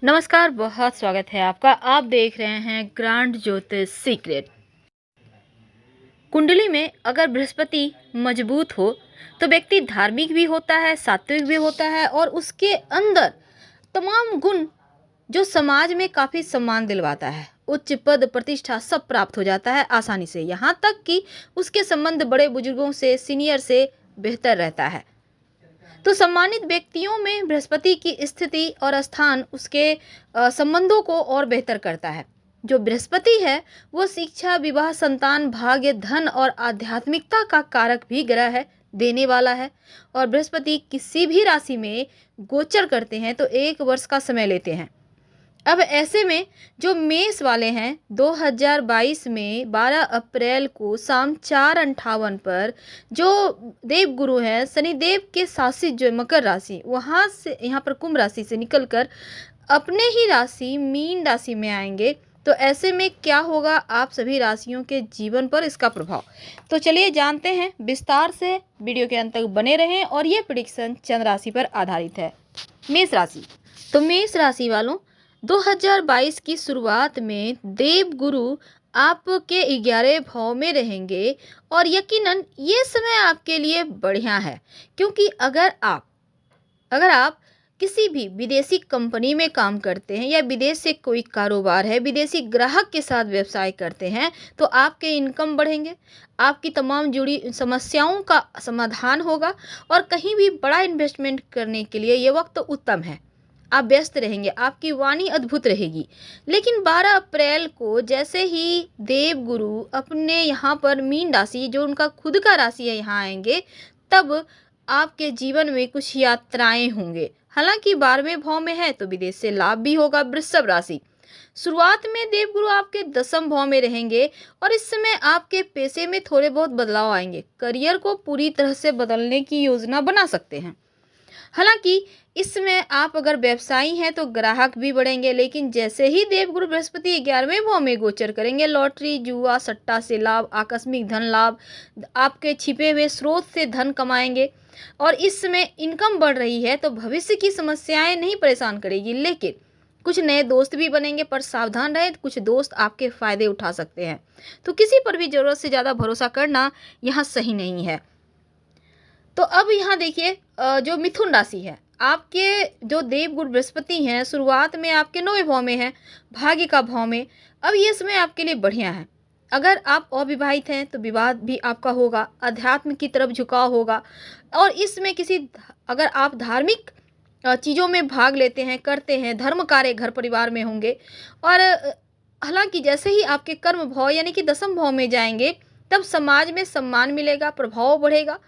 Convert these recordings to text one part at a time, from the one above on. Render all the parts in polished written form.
नमस्कार, बहुत स्वागत है आपका। आप देख रहे हैं ग्रांड ज्योतिष सीक्रेट। कुंडली में अगर बृहस्पति मजबूत हो तो व्यक्ति धार्मिक भी होता है, सात्विक भी होता है और उसके अंदर तमाम गुण जो समाज में काफ़ी सम्मान दिलवाता है, उच्च पद प्रतिष्ठा सब प्राप्त हो जाता है आसानी से। यहाँ तक कि उसके संबंध बड़े बुजुर्गों से, सीनियर से बेहतर रहता है। तो सम्मानित व्यक्तियों में बृहस्पति की स्थिति और स्थान उसके संबंधों को और बेहतर करता है। जो बृहस्पति है वो शिक्षा, विवाह, संतान, भाग्य, धन और आध्यात्मिकता का कारक भी ग्रह है, देने वाला है। और बृहस्पति किसी भी राशि में गोचर करते हैं तो 1 वर्ष का समय लेते हैं। अब ऐसे में जो मेष वाले हैं 2022 में 12 अप्रैल को शाम 4:58 पर जो देवगुरु हैं शनिदेव के शासित जो मकर राशि, वहाँ से यहाँ पर कुंभ राशि से निकलकर अपने ही राशि मीन राशि में आएंगे। तो ऐसे में क्या होगा आप सभी राशियों के जीवन पर इसका प्रभाव, तो चलिए जानते हैं विस्तार से। वीडियो के अंत तक बने रहें। और ये प्रेडिक्शन चंद्र राशि पर आधारित है। मेष राशि, तो मेष राशि वालों 2022 की शुरुआत में देवगुरु आपके 11वें भाव में रहेंगे और यकीनन ये समय आपके लिए बढ़िया है। क्योंकि अगर आप किसी भी विदेशी कंपनी में काम करते हैं या विदेश से कोई कारोबार है, विदेशी ग्राहक के साथ व्यवसाय करते हैं, तो आपके इनकम बढ़ेंगे, आपकी तमाम जुड़ी समस्याओं का समाधान होगा और कहीं भी बड़ा इन्वेस्टमेंट करने के लिए ये वक्त उत्तम है। आप व्यस्त रहेंगे, आपकी वाणी अद्भुत रहेगी। लेकिन 12 अप्रैल को जैसे ही देवगुरु अपने यहाँ पर मीन राशि, जो उनका खुद का राशि है, यहाँ आएंगे, तब आपके जीवन में कुछ यात्राएं होंगे। हालांकि 12वें भाव में है तो विदेश से लाभ भी होगा। वृषभ राशि, शुरुआत में देवगुरु आपके 10वें भाव में रहेंगे और इस समय आपके पैसे में थोड़े बहुत बदलाव आएंगे। करियर को पूरी तरह से बदलने की योजना बना सकते हैं। हालांकि इसमें आप अगर व्यवसायी हैं तो ग्राहक भी बढ़ेंगे। लेकिन जैसे ही देवगुरु बृहस्पति 11वें भाव में गोचर करेंगे, लॉटरी, जुआ, सट्टा से लाभ, आकस्मिक धन लाभ, आपके छिपे हुए स्रोत से धन कमाएंगे और इस समय इनकम बढ़ रही है तो भविष्य की समस्याएं नहीं परेशान करेगी। लेकिन कुछ नए दोस्त भी बनेंगे, पर सावधान रहें, कुछ दोस्त आपके फायदे उठा सकते हैं। तो किसी पर भी जरूरत से ज़्यादा भरोसा करना यहाँ सही नहीं है। तो अब यहाँ देखिए, जो मिथुन राशि है, आपके जो देवगुरु बृहस्पति हैं शुरुआत में आपके 9वें भाव में हैं, भाग्य का भाव में। अब ये समय आपके लिए बढ़िया है। अगर आप अविवाहित हैं तो विवाह भी आपका होगा, अध्यात्म की तरफ झुकाव होगा। और इसमें अगर आप धार्मिक चीज़ों में भाग लेते हैं, करते हैं, धर्म कार्य घर परिवार में होंगे। और हालांकि जैसे ही आपके कर्म भाव यानी कि 10वें भाव में जाएंगे तब समाज में सम्मान मिलेगा, प्रभाव बढ़ेगा।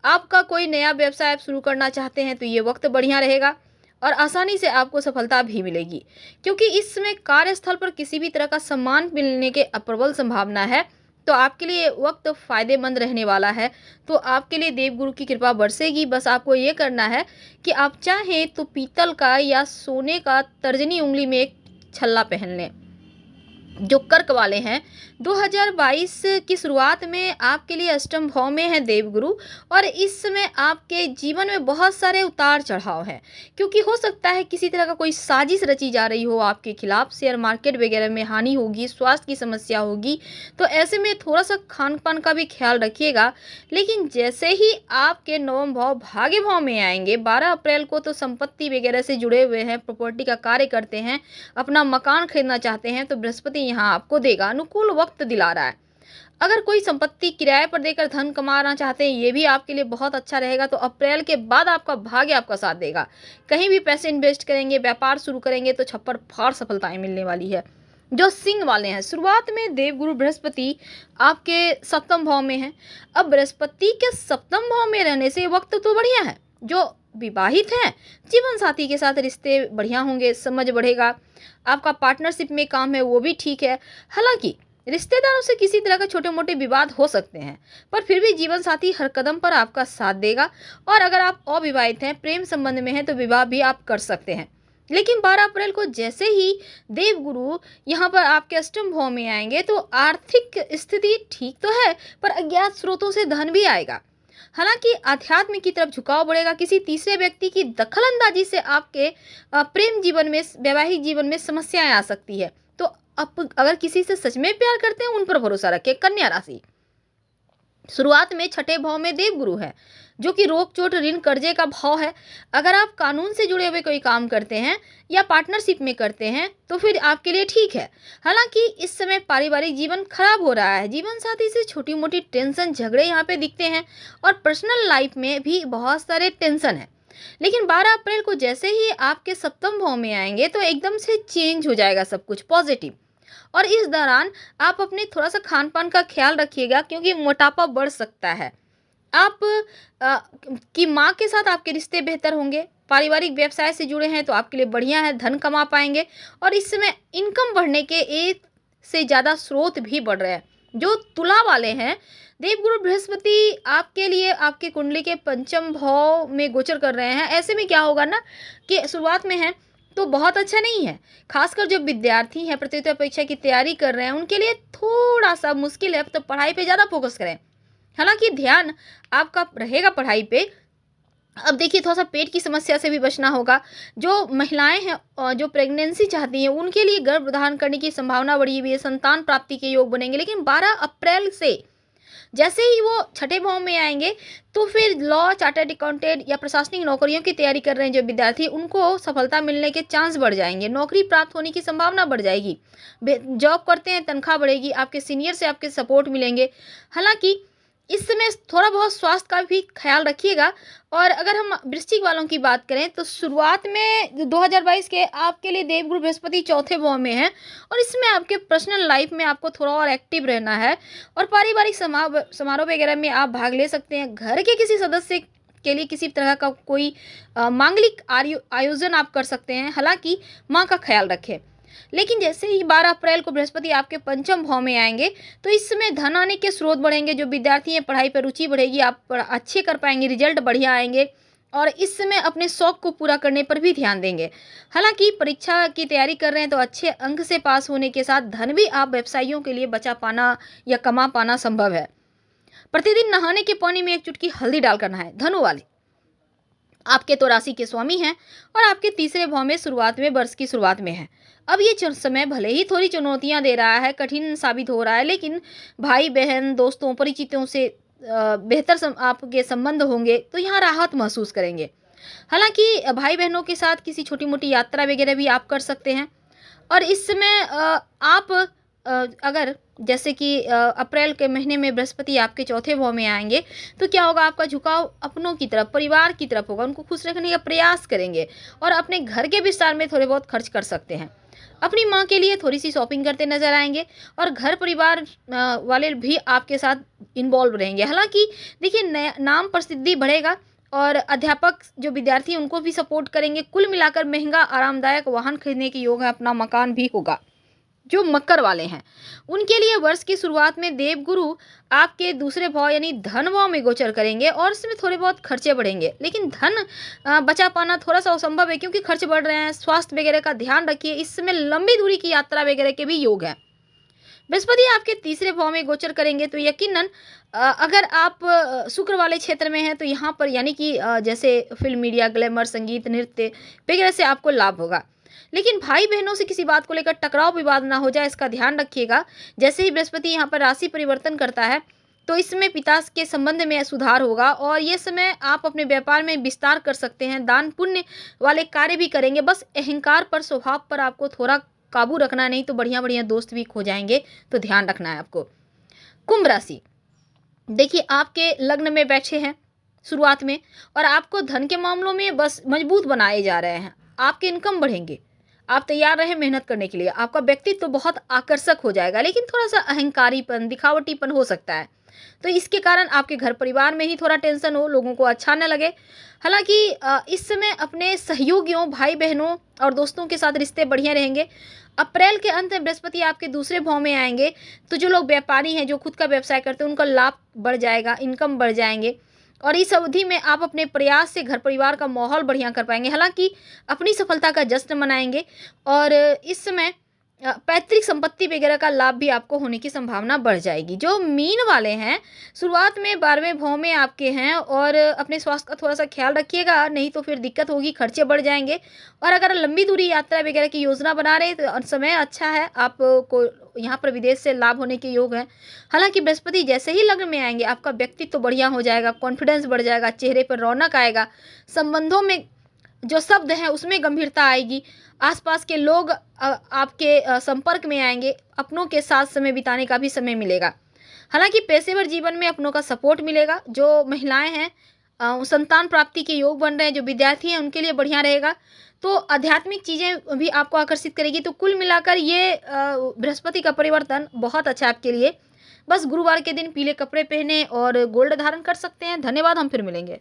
आपका कोई नया व्यवसाय आप शुरू करना चाहते हैं तो ये वक्त बढ़िया रहेगा और आसानी से आपको सफलता भी मिलेगी। क्योंकि इसमें कार्यस्थल पर किसी भी तरह का सम्मान मिलने के प्रबल संभावना है। तो आपके लिए वक्त फ़ायदेमंद रहने वाला है। तो आपके लिए देवगुरु की कृपा बरसेगी। बस आपको ये करना है कि आप चाहें तो पीतल का या सोने का तर्जनी उंगली में एक छल्ला पहन लें। जो कर्क वाले हैं 2022 की शुरुआत में आपके लिए अष्टम भाव में है देवगुरु और इस समय आपके जीवन में बहुत सारे उतार चढ़ाव हैं। क्योंकि हो सकता है किसी तरह का कोई साजिश रची जा रही हो आपके खिलाफ, शेयर मार्केट वगैरह में हानि होगी, स्वास्थ्य की समस्या होगी। तो ऐसे में थोड़ा सा खान पान का भी ख्याल रखिएगा। लेकिन जैसे ही आपके 9वें भाव भाग्य भाव में आएंगे 12 अप्रैल को, तो संपत्ति वगैरह से जुड़े हुए हैं, प्रॉपर्टी का कार्य करते हैं, अपना मकान खरीदना चाहते हैं, तो बृहस्पति यहाँ आपको देगा, अनुकूल वक्त दिला रहा है। अगर कोई संपत्ति किराए पर देकर धन कमाना चाहते हैं, ये भी आपके लिए बहुत अच्छा रहेगा। तो अप्रैल के बाद आपका भाग्य आपका साथ देगा। कहीं भी पैसे इन्वेस्ट करेंगे, व्यापार शुरू करेंगे तो छप्पर फाड़ सफलताएं मिलने वाली है। जो सिंह वाले हैं शुरुआत में देवगुरु बृहस्पति आपके 7वें भाव में है। अब बृहस्पति के 7वें भाव में रहने से वक्त तो बढ़िया है। जो विवाहित हैं, जीवन साथी के साथ रिश्ते बढ़िया होंगे, समझ बढ़ेगा, आपका पार्टनरशिप में काम है वो भी ठीक है। हालांकि रिश्तेदारों से किसी तरह का छोटे मोटे विवाद हो सकते हैं, पर फिर भी जीवन साथी हर कदम पर आपका साथ देगा। और अगर आप अविवाहित हैं, प्रेम संबंध में हैं, तो विवाह भी आप कर सकते हैं। लेकिन 12 अप्रैल को जैसे ही देवगुरु यहाँ पर आपके अष्टम भाव में आएंगे तो आर्थिक स्थिति ठीक तो है, पर अज्ञात स्रोतों से धन भी आएगा। हालाँकि अध्यात्म की तरफ झुकाव बढ़ेगा, किसी तीसरे व्यक्ति की दखल-अंदाज़ी से आपके प्रेम जीवन में, वैवाहिक जीवन में समस्याएँ आ सकती है। तो आप अगर किसी से सच में प्यार करते हैं, उन पर भरोसा रखें। कन्या राशि, शुरुआत में छठे भाव में देवगुरु है, जो कि रोक चोट ऋण कर्जे का भाव है। अगर आप कानून से जुड़े हुए कोई काम करते हैं या पार्टनरशिप में करते हैं तो फिर आपके लिए ठीक है। हालांकि इस समय पारिवारिक जीवन खराब हो रहा है, जीवन साथी से छोटी मोटी टेंशन झगड़े यहाँ पे दिखते हैं और पर्सनल लाइफ में भी बहुत सारे टेंशन है। लेकिन 12 अप्रैल को जैसे ही आपके सप्तम भाव में आएंगे तो एकदम से चेंज हो जाएगा सब कुछ पॉजिटिव। और इस दौरान आप अपने थोड़ा सा खान पान का ख्याल रखिएगा, क्योंकि मोटापा बढ़ सकता है। आप अ, की माँ के साथ आपके रिश्ते बेहतर होंगे। पारिवारिक व्यवसाय से जुड़े हैं तो आपके लिए बढ़िया है, धन कमा पाएंगे। और इस समय इनकम बढ़ने के एक से ज़्यादा स्रोत भी बढ़ रहे हैं। जो तुला वाले हैं, देवगुरु बृहस्पति आपके लिए आपके कुंडली के पंचम भाव में गोचर कर रहे हैं। ऐसे में क्या होगा ना कि शुरुआत में है तो बहुत अच्छा नहीं है। खासकर जो विद्यार्थी हैं, प्रतियोगिता परीक्षा की तैयारी कर रहे हैं, उनके लिए थोड़ा सा मुश्किल है, तो पढ़ाई पे ज़्यादा फोकस करें। हालांकि ध्यान आपका रहेगा पढ़ाई पे। अब देखिए, थोड़ा सा पेट की समस्या से भी बचना होगा। जो महिलाएं हैं जो प्रेगनेंसी चाहती हैं, उनके लिए गर्भधारण करने की संभावना बढ़ी हुई है, संतान प्राप्ति के योग बनेंगे। लेकिन 12 अप्रैल से जैसे ही वो छठे भाव में आएंगे तो फिर लॉ, चार्टर्ड अकाउंटेंट या प्रशासनिक नौकरियों की तैयारी कर रहे हैं जो विद्यार्थी, उनको सफलता मिलने के चांस बढ़ जाएंगे, नौकरी प्राप्त होने की संभावना बढ़ जाएगी। जॉब करते हैं, तनख्वाह बढ़ेगी, आपके सीनियर से आपके सपोर्ट मिलेंगे। हालांकि इस समय थोड़ा बहुत स्वास्थ्य का भी ख्याल रखिएगा। और अगर हम वृश्चिक वालों की बात करें तो शुरुआत में 2022 के आपके लिए देवगुरु बृहस्पति चौथे भाव में है, और इसमें आपके पर्सनल लाइफ में आपको थोड़ा और एक्टिव रहना है और पारिवारिक समारोह वगैरह में आप भाग ले सकते हैं। घर के किसी सदस्य के लिए किसी तरह का कोई मांगलिक आयोजन आप कर सकते हैं। हालांकि माँ का ख्याल रखें। लेकिन जैसे ही 12 अप्रैल को बृहस्पति आपके पंचम भाव में आएंगे तो इस समय धन आने के स्रोत बढ़ेंगे। जो विद्यार्थी हैं, पढ़ाई पर रुचि बढ़ेगी, आप अच्छे कर पाएंगे, रिजल्ट बढ़िया आएंगे। और इस समय अपने शौक को पूरा करने पर भी ध्यान देंगे। हालांकि परीक्षा की तैयारी कर रहे हैं तो अच्छे अंक से पास होने के साथ धन भी आप व्यवसायियों के लिए बचा पाना या कमा पाना संभव है। प्रतिदिन नहाने के पानी में एक चुटकी हल्दी डालकर नहाएं। धनु वाले, आपके तो राशि के स्वामी हैं और आपके तीसरे भाव में शुरुआत में, वर्ष की शुरुआत में है। अब ये समय भले ही थोड़ी चुनौतियां दे रहा है, कठिन साबित हो रहा है, लेकिन भाई बहन, दोस्तों, परिचितों से बेहतर आपके संबंध होंगे तो यहाँ राहत महसूस करेंगे। हालांकि भाई बहनों के साथ किसी छोटी मोटी यात्रा वगैरह भी आप कर सकते हैं। और इस समय आप अगर जैसे कि अप्रैल के महीने में बृहस्पति आपके चौथे भाव में आएंगे तो क्या होगा, आपका झुकाव अपनों की तरफ, परिवार की तरफ होगा। उनको खुश रखने का प्रयास करेंगे और अपने घर के विस्तार में थोड़े बहुत खर्च कर सकते हैं। अपनी माँ के लिए थोड़ी सी शॉपिंग करते नजर आएंगे और घर परिवार वाले भी आपके साथ इन्वॉल्व रहेंगे। हालांकि देखिए, नाम प्रसिद्धि बढ़ेगा और अध्यापक जो विद्यार्थी हैं उनको भी सपोर्ट करेंगे। कुल मिलाकर महंगा आरामदायक वाहन खरीदने की योग है, अपना मकान भी होगा। जो मकर वाले हैं उनके लिए वर्ष की शुरुआत में देवगुरु आपके दूसरे भाव यानी धन भाव में गोचर करेंगे और इसमें थोड़े बहुत खर्चे बढ़ेंगे। लेकिन धन बचा पाना थोड़ा सा असंभव है, क्योंकि खर्च बढ़ रहे हैं। स्वास्थ्य वगैरह का ध्यान रखिए। इस समय लंबी दूरी की यात्रा वगैरह के भी योग है। बृहस्पति आपके तीसरे भाव में गोचर करेंगे तो यकीनन अगर आप शुक्र वाले क्षेत्र में हैं तो यहाँ पर यानी कि जैसे फिल्म, मीडिया, ग्लैमर, संगीत, नृत्य वगैरह से आपको लाभ होगा। लेकिन भाई बहनों से किसी बात को लेकर टकराव विवाद ना हो जाए, इसका ध्यान रखिएगा। जैसे ही बृहस्पति यहाँ पर राशि परिवर्तन करता है तो इसमें पिता के संबंध में सुधार होगा और ये समय आप अपने व्यापार में विस्तार कर सकते हैं। दान पुण्य वाले कार्य भी करेंगे। बस अहंकार पर, स्वभाव पर आपको थोड़ा काबू रखना, नहीं तो बढ़िया बढ़िया दोस्त भी खो जाएंगे, तो ध्यान रखना है आपको। कुंभ राशि, देखिए आपके लग्न में बैठे हैं शुरुआत में और आपको धन के मामलों में बस मजबूत बनाए जा रहे हैं। आपके इनकम बढ़ेंगे, आप तैयार रहें मेहनत करने के लिए। आपका व्यक्तित्व तो बहुत आकर्षक हो जाएगा, लेकिन थोड़ा सा अहंकारीपन, दिखावटीपन हो सकता है। तो इसके कारण आपके घर परिवार में ही थोड़ा टेंशन हो, लोगों को अच्छा न लगे। हालांकि इस समय अपने सहयोगियों, भाई बहनों और दोस्तों के साथ रिश्ते बढ़िया रहेंगे। अप्रैल के अंत में बृहस्पति आपके दूसरे भाव में आएंगे तो जो लोग व्यापारी हैं, जो खुद का व्यवसाय करते हैं, उनका लाभ बढ़ जाएगा, इनकम बढ़ जाएंगे और इस अवधि में आप अपने प्रयास से घर परिवार का माहौल बढ़िया कर पाएंगे। हालांकि अपनी सफलता का जश्न मनाएंगे और इस समय पैतृक संपत्ति वगैरह का लाभ भी आपको होने की संभावना बढ़ जाएगी। जो मीन वाले हैं, शुरुआत में 12वें भाव में आपके हैं और अपने स्वास्थ्य का थोड़ा-सा ख़्याल रखिएगा, नहीं तो फिर दिक्कत होगी, खर्चे बढ़ जाएँगे। और अगर लंबी दूरी यात्रा वगैरह की योजना बना रहे हैं तो समय अच्छा है, आपको यहाँ पर विदेश से लाभ होने के योग हैं। हालाँकि बृहस्पति जैसे ही लग्न में आएँगे, आपका व्यक्तित्व बढ़िया हो जाएगा, कॉन्फिडेंस बढ़ जाएगा, चेहरे पर रौनक आएगा, संबंधों में जो शब्द हैं उसमें गंभीरता आएगी, आसपास के लोग आपके संपर्क में आएँगे, अपनों के साथ समय बिताने का भी समय मिलेगा। हालाँकि पेशेवर जीवन में अपनों का सपोर्ट मिलेगा, जो महिलाएँ हैं संतान प्राप्ति के योग बन रहे हैं, जो विद्यार्थी हैं उनके लिए बढ़िया रहेगा। तो आध्यात्मिक चीज़ें भी आपको आकर्षित करेगी, तो कुल मिलाकर ये बृहस्पति का परिवर्तन बहुत अच्छा है आपके लिए। बस गुरुवार के दिन पीले कपड़े पहने और गोल्ड धारण कर सकते हैं। धन्यवाद, हम फिर मिलेंगे।